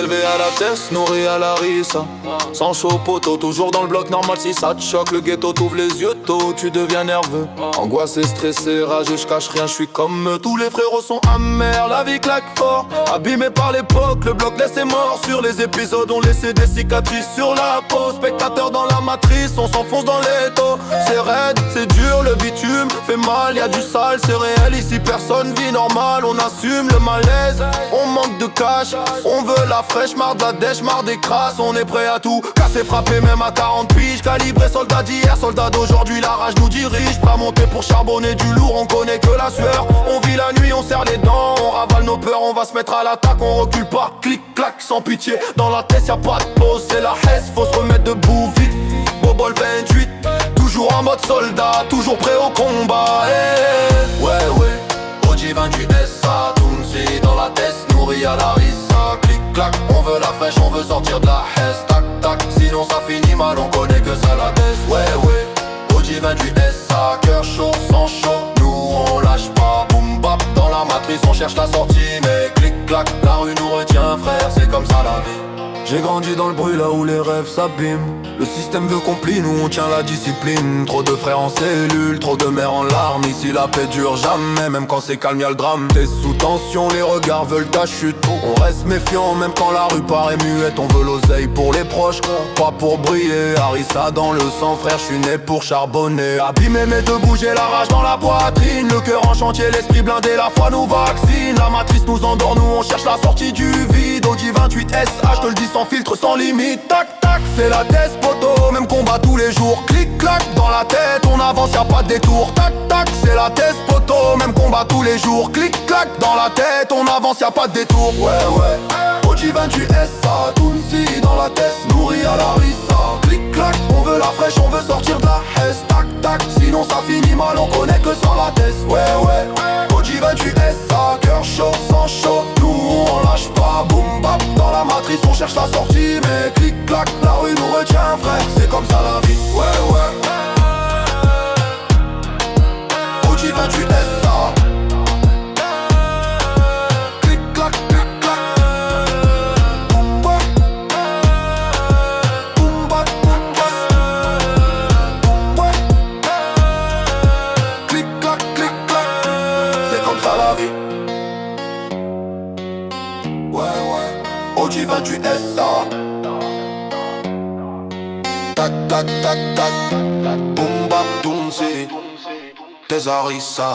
élevé à la tête, nourri à la rissa. Sans chaud poteau, toujours dans le bloc normal. Si ça te choque, le ghetto t'ouvre les yeux tôt, tu deviens nerveux. Angoissé, stressé, rageux, je cache rien, je suis comme eux. Tous les frérots sont amers, la vie claque fort. Abîmé par l'époque, le bloc laissé mort. Sur les épisodes, on laissait des cicatrices sur la peau. Spectateur dans la matrice, on s'enfonce dans l'étau. C'est raide, c'est dur, le bitume fait mal, y'a du sale, c'est réel. Ici personne vit normal, on assume le malaise. On manque de cash, on veut la fraîche, marre de la dèche, marre des crasses. On est prêt à tout casser, frapper même à 40 piges. Calibré, soldat d'hier, soldat d'aujourd'hui, la rage nous dirige. Pas monter pour charbonner du lourd, on connaît que la sueur. On vit la nuit, on serre les dents, on ravale nos peurs. On va se mettre à l'attaque, on recule pas, clic clac sans pitié. Dans la tête y'a pas de pause, c'est la hesse, faut se remettre debout vite. Bobol 28, toujours en mode soldat, toujours prêt au combat. Ouais, OG 28 SA, Tounsi dans la tête, nourri à la rissa. Clic clac, on veut la fraîche, on veut sortir de la hesse. Tac tac, sinon ça finit mal, on connaît que ça la tête. Ouais, OG 28 SA, cœur chaud, sang chaud, nous on lâche pas. Boom bap, dans la matrice on cherche la sortie. Mais clic clac, la rue nous retient frère, c'est comme ça la vie. J'ai grandi dans le bruit là où les rêves s'abîment. Le système veut qu'on plie, nous on tient la discipline. Trop de frères en cellule, trop de mères en larmes. Ici la paix dure jamais, même quand c'est calme y'a le drame. T'es sous tension, les regards veulent ta chute. On reste méfiant même quand la rue paraît muette. On veut l'oseille pour les proches, pas pour briller. Harissa dans le sang frère, je suis né pour charbonner. Abîmé mais de bouger la rage dans la poitrine. Le cœur en chantier, l'esprit blindé, la foi nous vaccine. La matrice nous endort, nous on cherche la sortie du vide. OG 28 SH, je te le dis sans filtre, sans limite. Tac tac, c'est la despoto, même combat tous les jours. Clic clac, dans la tête, on avance, y'a pas de détour. Tac tac, c'est la despoto, même combat tous les jours. Clic clac, dans la tête, on avance, y'a pas de détour. Ouais, OG 28 SA, Tounsi dans la tête, nourri à la rissa. Clic clac, on veut la fraîche, on veut sortir de la hesse. Tac tac, sinon ça finit mal, on connaît que sans la tête. Ouais, OG 28 SA, cœur chaud, sang chaud, nous on lâche pas. Boom bap, dans la matrice on cherche la sortie. Mais clic clac, la rue nous retient frère, c'est comme ça la vie. Ouais, OG 28 SA. Clic clac, clic clac. Boom bap, boom bap, boom bap. Boom bap. Clic clac, clic clac. C'est comme ça la vie. Ouais, OG 28 SA. Tac tac tac tac, boom bap Tounsi, tes harissa.